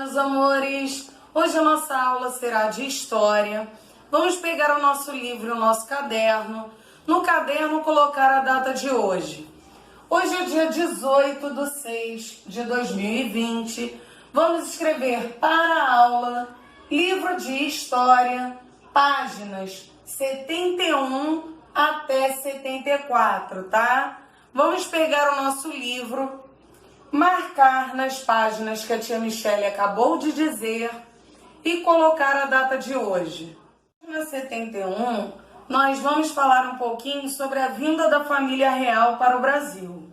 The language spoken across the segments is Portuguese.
meus amores! Hoje a nossa aula será de História. Vamos pegar o nosso livro, o nosso caderno. No caderno, colocar a data de hoje. Hoje é dia 18/6/2020. Vamos escrever para a aula, livro de História, páginas 71 até 74, tá? Vamos pegar o nosso livro, marcar nas páginas que a tia Michele acabou de dizer e colocar a data de hoje. Na 71, nós vamos falar um pouquinho sobre a vinda da família real para o Brasil.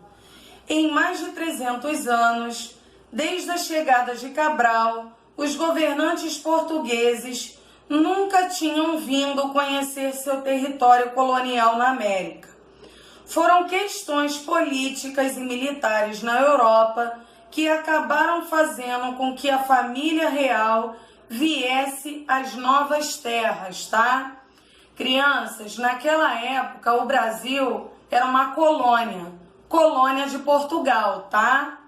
Em mais de 300 anos, desde a chegada de Cabral, os governantes portugueses nunca tinham vindo conhecer seu território colonial na América. Foram questões políticas e militares na Europa que acabaram fazendo com que a família real viesse às novas terras, tá? Crianças, naquela época o Brasil era uma colônia de Portugal, tá?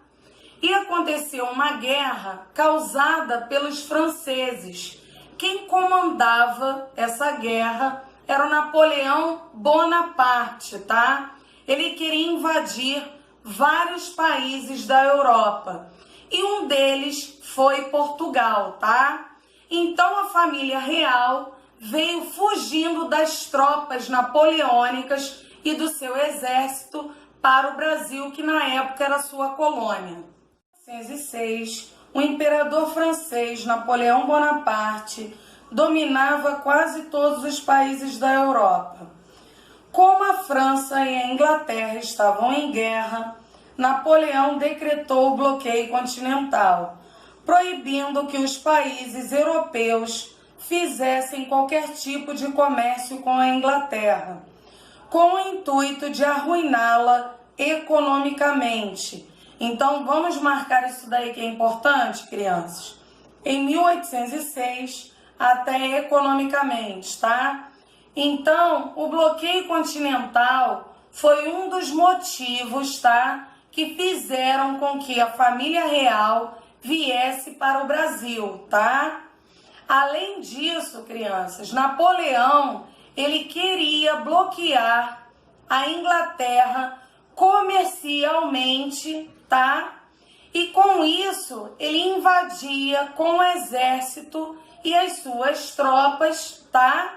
E aconteceu uma guerra causada pelos franceses. Quem comandava essa guerra era o Napoleão Bonaparte, tá? Ele queria invadir vários países da Europa. E um deles foi Portugal, tá? Então a família real veio fugindo das tropas napoleônicas e do seu exército para o Brasil, que na época era sua colônia. Em 1906, o imperador francês Napoleão Bonaparte dominava quase todos os países da Europa. Como a França e a Inglaterra estavam em guerra, Napoleão decretou o bloqueio continental, proibindo que os países europeus fizessem qualquer tipo de comércio com a Inglaterra, com o intuito de arruiná-la economicamente. Então, vamos marcar isso daí que é importante, crianças. Em 1806, até economicamente, tá? Então, o bloqueio continental foi um dos motivos, tá? Que fizeram com que a família real viesse para o Brasil, tá? Além disso, crianças, Napoleão, ele queria bloquear a Inglaterra comercialmente, tá? E com isso, ele invadia com o exército e as suas tropas, tá?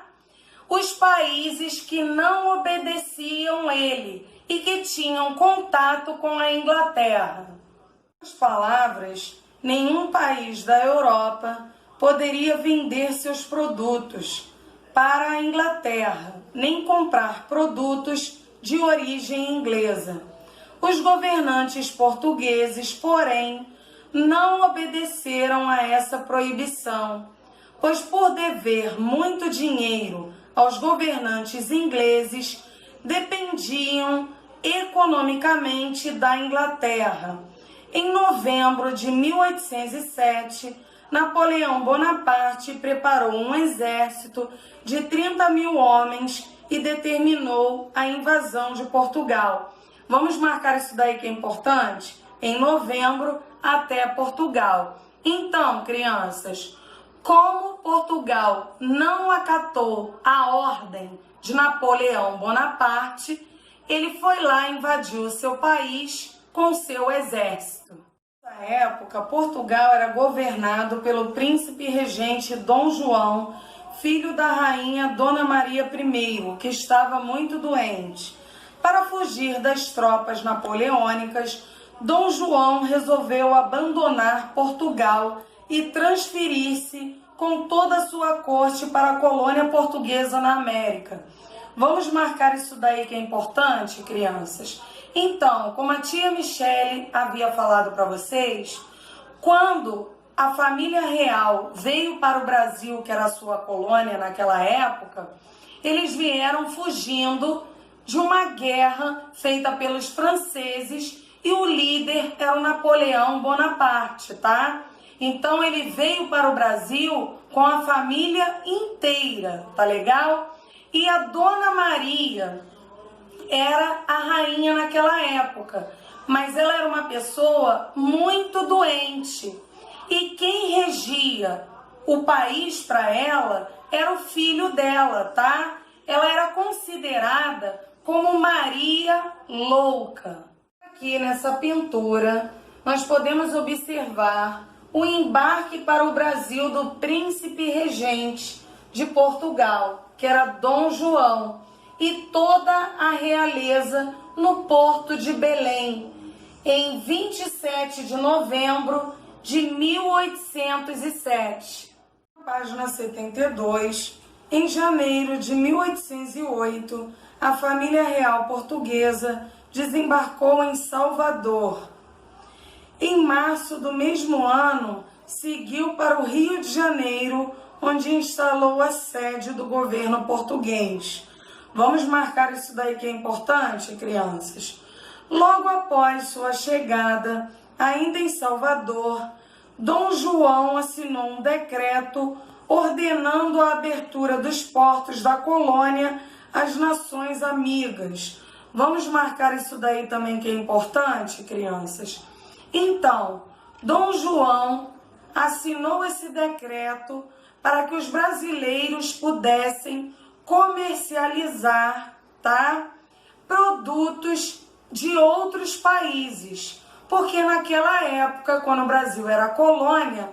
Os países que não obedeciam ele e que tinham contato com a Inglaterra. Em outras palavras, nenhum país da Europa poderia vender seus produtos para a Inglaterra, nem comprar produtos de origem inglesa. Os governantes portugueses, porém, não obedeceram a essa proibição, pois por dever muito dinheiro aos governantes ingleses, dependiam economicamente da Inglaterra. Em novembro de 1807, Napoleão Bonaparte preparou um exército de 30.000 homens e determinou a invasão de Portugal. Vamos marcar isso daí que é importante? Em novembro até Portugal. Então, crianças, como Portugal não acatou a ordem de Napoleão Bonaparte, ele foi lá e invadiu seu país com seu exército. Nessa época, Portugal era governado pelo príncipe regente Dom João, filho da rainha Dona Maria I, que estava muito doente. Para fugir das tropas napoleônicas, Dom João resolveu abandonar Portugal e transferir-se com toda a sua corte para a colônia portuguesa na América. Vamos marcar isso daí que é importante, crianças? Então, como a tia Michele havia falado para vocês, quando a família real veio para o Brasil, que era a sua colônia naquela época, eles vieram fugindo de uma guerra feita pelos franceses e o líder era o Napoleão Bonaparte, tá? Então ele veio para o Brasil com a família inteira, tá legal? E a Dona Maria era a rainha naquela época, mas ela era uma pessoa muito doente. E quem ideologia. O país para ela era o filho dela, tá? Ela era considerada como Maria louca. Aqui nessa pintura, nós podemos observar o embarque para o Brasil do príncipe regente de Portugal, que era Dom João, e toda a realeza no porto de Belém, em 27 de novembro de 1807. Página 72. Em janeiro de 1808, a família real portuguesa desembarcou em Salvador. Em março do mesmo ano, seguiu para o Rio de Janeiro, onde instalou a sede do governo português. Vamos marcar isso daí que é importante, crianças? Logo após sua chegada, ainda em Salvador, Dom João assinou um decreto ordenando a abertura dos portos da colônia às nações amigas. Vamos marcar isso daí também que é importante, crianças? Então, Dom João assinou esse decreto para que os brasileiros pudessem comercializar, tá, produtos de outros países. Porque naquela época, quando o Brasil era colônia,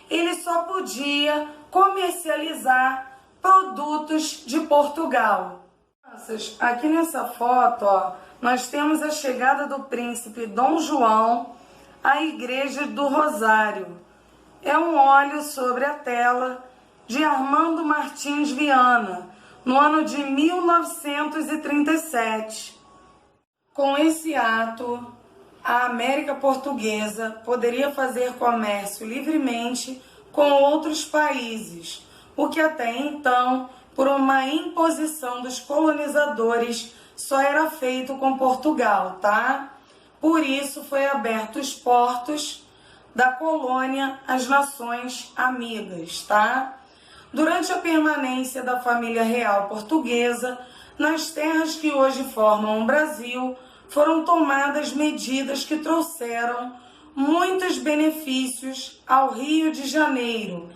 ele só podia comercializar produtos de Portugal. Aqui nessa foto, ó, nós temos a chegada do príncipe Dom João à Igreja do Rosário. É um óleo sobre a tela de Armando Martins Viana, no ano de 1937. Com esse ato, a América Portuguesa poderia fazer comércio livremente com outros países, o que até então, por uma imposição dos colonizadores, só era feito com Portugal, tá? Por isso foi aberto os portos da colônia às nações amigas, tá? Durante a permanência da família real portuguesa, nas terras que hoje formam o Brasil, foram tomadas medidas que trouxeram muitos benefícios ao Rio de Janeiro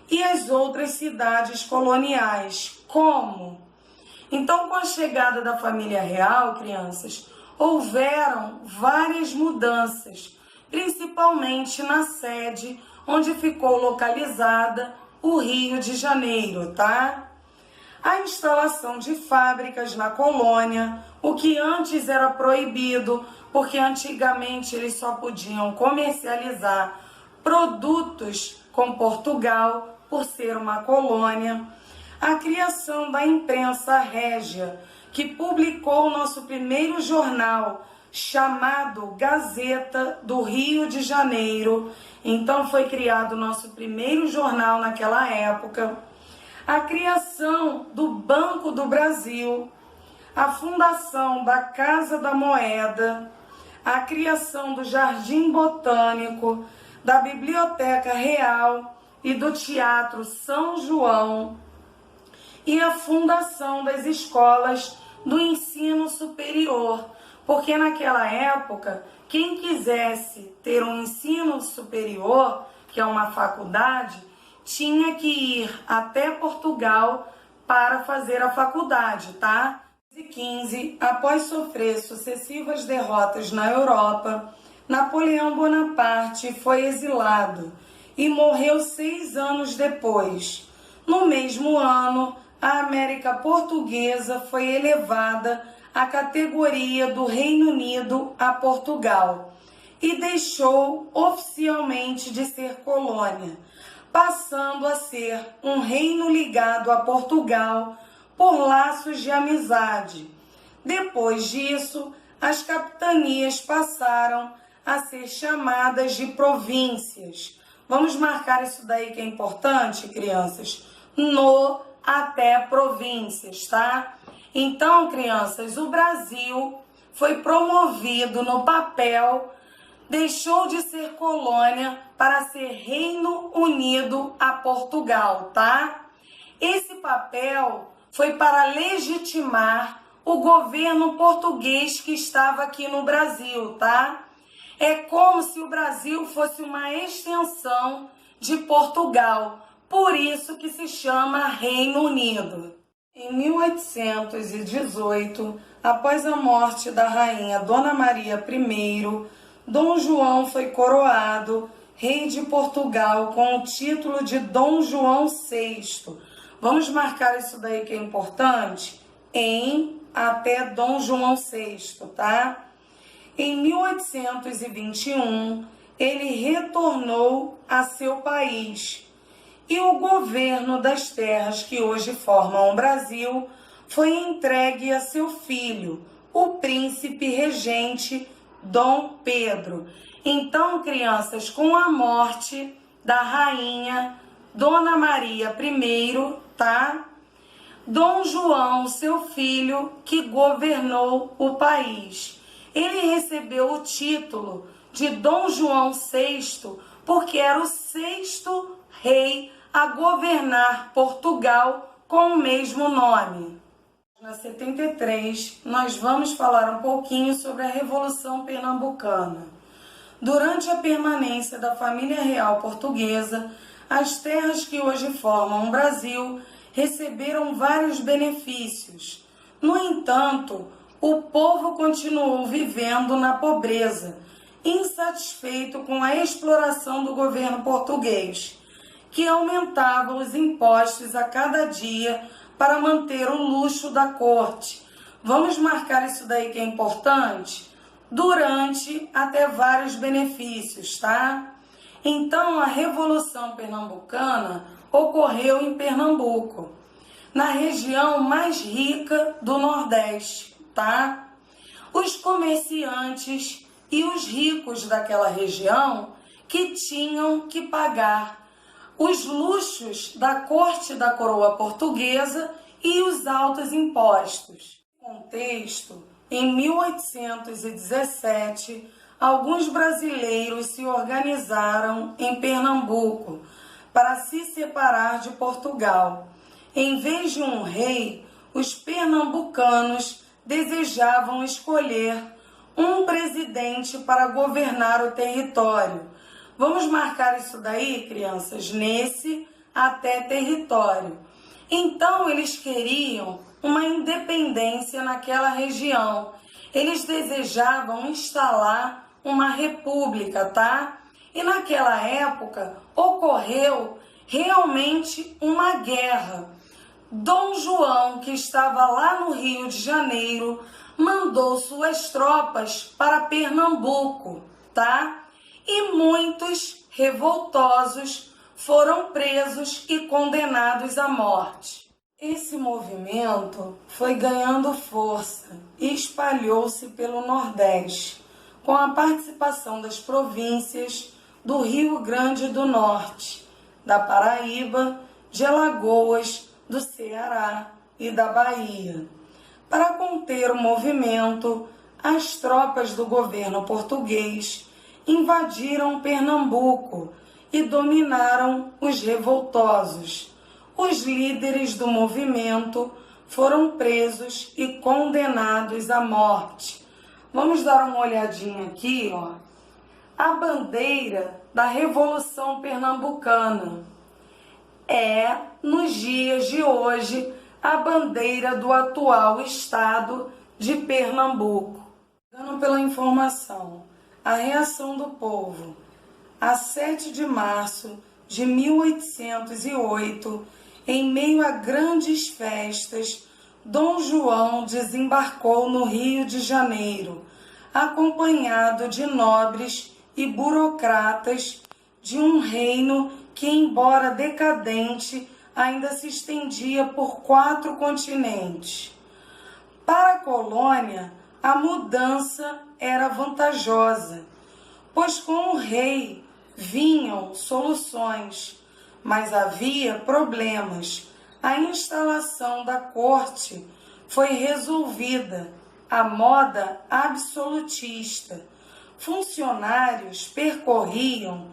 e às outras cidades coloniais. Como? Então, com a chegada da família real, crianças, houveram várias mudanças, principalmente na sede onde ficou localizada o Rio de Janeiro, tá? A instalação de fábricas na colônia, o que antes era proibido, porque antigamente eles só podiam comercializar produtos com Portugal, por ser uma colônia. A criação da imprensa régia, que publicou o nosso primeiro jornal, chamado Gazeta do Rio de Janeiro. Então foi criado o nosso primeiro jornal naquela época. A criação do Banco do Brasil, a fundação da Casa da Moeda, a criação do Jardim Botânico, da Biblioteca Real e do Teatro São João, e a fundação das escolas do ensino superior, porque naquela época, quem quisesse ter um ensino superior, que é uma faculdade, tinha que ir até Portugal para fazer a faculdade, tá? Em 15, após sofrer sucessivas derrotas na Europa, Napoleão Bonaparte foi exilado e morreu 6 anos depois. No mesmo ano, a América Portuguesa foi elevada à categoria do Reino Unido a Portugal e deixou oficialmente de ser colônia, passando a ser um reino ligado a Portugal por laços de amizade. Depois disso, as capitanias passaram a ser chamadas de províncias. Vamos marcar isso daí que é importante, crianças? No até províncias, tá? Então, crianças, o Brasil foi promovido no papel, deixou de ser colônia para ser Reino Unido a Portugal, tá? Esse papel foi para legitimar o governo português que estava aqui no Brasil, tá? É como se o Brasil fosse uma extensão de Portugal, por isso que se chama Reino Unido. Em 1818, após a morte da rainha Dona Maria I, Dom João foi coroado rei de Portugal com o título de Dom João VI. Vamos marcar isso daí que é importante? Em até Dom João VI, tá? Em 1821, ele retornou a seu país e o governo das terras que hoje formam o Brasil foi entregue a seu filho, o príncipe regente Dom Pedro. Então, crianças, com a morte da rainha Dona Maria I, tá? Dom João, seu filho, que governou o país, ele recebeu o título de Dom João VI porque era o sexto rei a governar Portugal com o mesmo nome. Na 73, nós vamos falar um pouquinho sobre a Revolução Pernambucana. Durante a permanência da família real portuguesa, as terras que hoje formam o Brasil receberam vários benefícios. No entanto, o povo continuou vivendo na pobreza, insatisfeito com a exploração do governo português, que aumentava os impostos a cada dia para manter o luxo da corte. Vamos marcar isso daí que é importante? Durante até vários benefícios, tá? Então, a Revolução Pernambucana ocorreu em Pernambuco, na região mais rica do Nordeste, tá? Os comerciantes e os ricos daquela região que tinham que pagar os luxos da corte da coroa portuguesa e os altos impostos. No contexto, em 1817, alguns brasileiros se organizaram em Pernambuco para se separar de Portugal. Em vez de um rei, os pernambucanos desejavam escolher um presidente para governar o território. Vamos marcar isso daí, crianças, nesse até território. Então, eles queriam uma independência naquela região. Eles desejavam instalar uma república, tá? E naquela época ocorreu realmente uma guerra. Dom João, que estava lá no Rio de Janeiro, mandou suas tropas para Pernambuco, tá? E muitos revoltosos foram presos e condenados à morte. Esse movimento foi ganhando força e espalhou-se pelo Nordeste, com a participação das províncias do Rio Grande do Norte, da Paraíba, de Alagoas, do Ceará e da Bahia. Para conter o movimento, as tropas do governo português invadiram Pernambuco e dominaram os revoltosos. Os líderes do movimento foram presos e condenados à morte. Vamos dar uma olhadinha aqui, ó. A bandeira da Revolução Pernambucana é, nos dias de hoje, a bandeira do atual estado de Pernambuco. Dando pela informação, a reação do povo. A 7 de março de 1808, em meio a grandes festas, Dom João desembarcou no Rio de Janeiro, acompanhado de nobres e burocratas de um reino que, embora decadente, ainda se estendia por 4 continentes. Para a colônia, a mudança era vantajosa, pois com o rei vinham soluções, mas havia problemas. A instalação da corte foi resolvida, a moda absolutista. Funcionários percorriam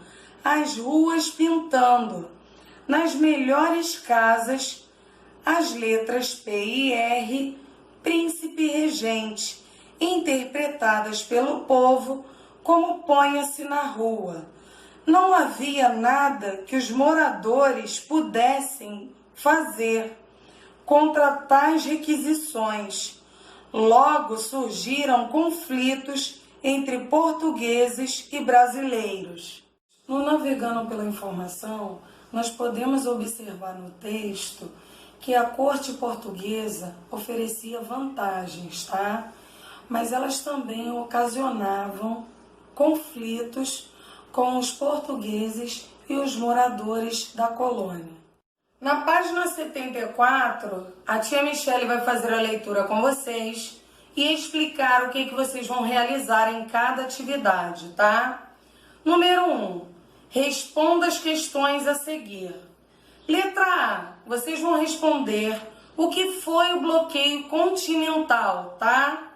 as ruas pintando, nas melhores casas, as letras P e R, Príncipe Regente, interpretadas pelo povo como Ponha-se na Rua. não havia nada que os moradores pudessem fazer contra tais requisições. Logo surgiram conflitos entre portugueses e brasileiros. No Navegando pela Informação, nós podemos observar no texto que a corte portuguesa oferecia vantagens, tá? Mas elas também ocasionavam conflitos com os portugueses e os moradores da colônia. Na página 74, a tia Michele vai fazer a leitura com vocês e explicar o que vocês vão realizar em cada atividade, tá? Número 1. Responda as questões a seguir. Letra A. Vocês vão responder o que foi o bloqueio continental, tá?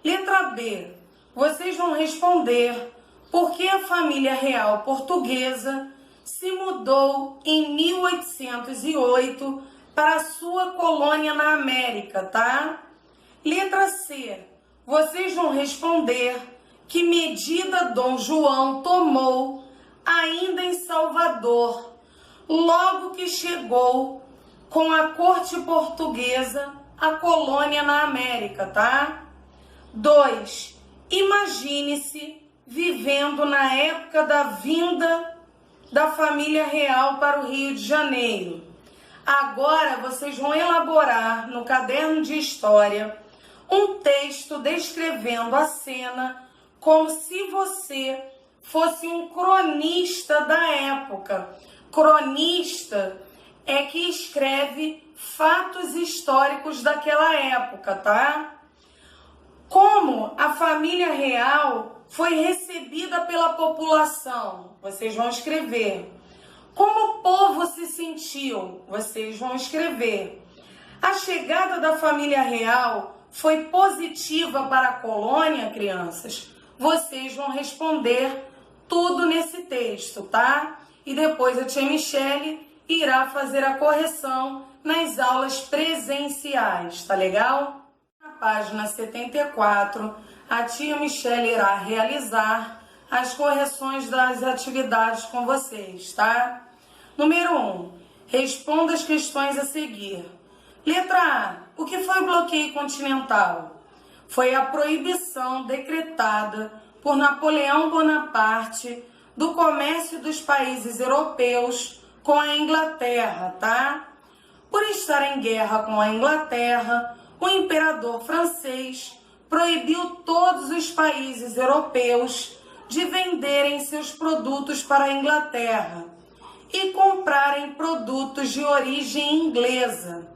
Letra B. Vocês vão responder por que a família real portuguesa se mudou em 1808 para a sua colônia na América, tá? Letra C. Vocês vão responder que medida Dom João tomou ainda em Salvador, logo que chegou com a corte portuguesa à colônia na América, tá? 2. Imagine-se vivendo na época da vinda da família real para o Rio de Janeiro. Agora vocês vão elaborar no caderno de história um texto descrevendo a cena como se você fosse um cronista da época. Cronista é que escreve fatos históricos daquela época, tá? Como a família real foi recebida pela população, vocês vão escrever. Como o povo se sentiu, vocês vão escrever. A chegada da família real foi positiva para a colônia, crianças? Vocês vão responder tudo nesse texto, tá? E depois a tia Michele irá fazer a correção nas aulas presenciais, tá legal? Na página 74, a tia Michele irá realizar as correções das atividades com vocês, tá? Número 1. Responda as questões a seguir. Letra A. O que foi o bloqueio continental? Foi a proibição decretada por Napoleão Bonaparte do comércio dos países europeus com a Inglaterra, tá? Por estar em guerra com a Inglaterra, o imperador francês proibiu todos os países europeus de venderem seus produtos para a Inglaterra e comprarem produtos de origem inglesa.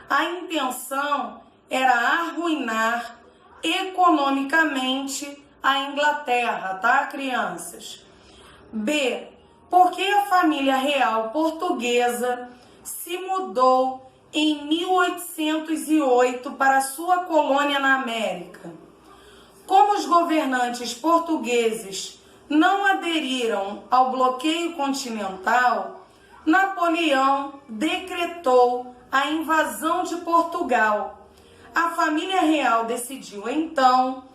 A intenção era arruinar economicamente a Inglaterra, tá, crianças? B. Por que a família real portuguesa se mudou em 1808 para sua colônia na América? Como os governantes portugueses não aderiram ao bloqueio continental, Napoleão decretou a invasão de Portugal. A família real decidiu, então,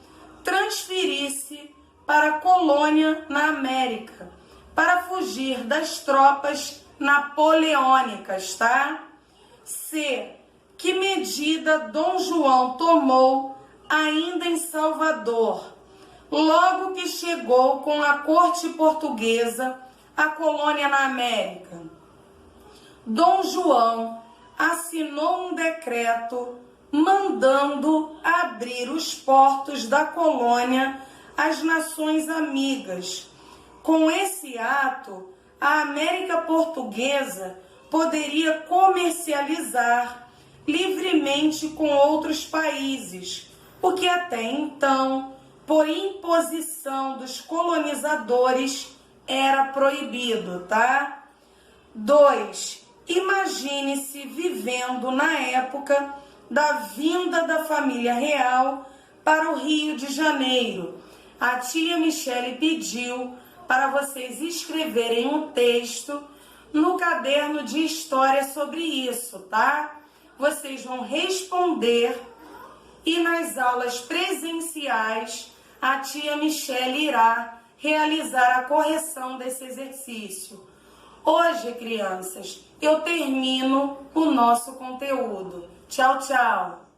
transferir-se para a colônia na América, para fugir das tropas napoleônicas, tá? C. Que medida Dom João tomou ainda em Salvador, logo que chegou com a corte portuguesa à colônia na América? Dom João assinou um decreto mandando abrir os portos da colônia às nações amigas. Com esse ato, a América Portuguesa poderia comercializar livremente com outros países, o que até então, por imposição dos colonizadores, era proibido, tá? 2. Imagine-se vivendo na época da vinda da família real para o Rio de Janeiro. A tia Michele pediu para vocês escreverem um texto no caderno de história sobre isso, tá? Vocês vão responder e nas aulas presenciais a tia Michele irá realizar a correção desse exercício. Hoje, crianças, eu termino o nosso conteúdo. Tchau, tchau!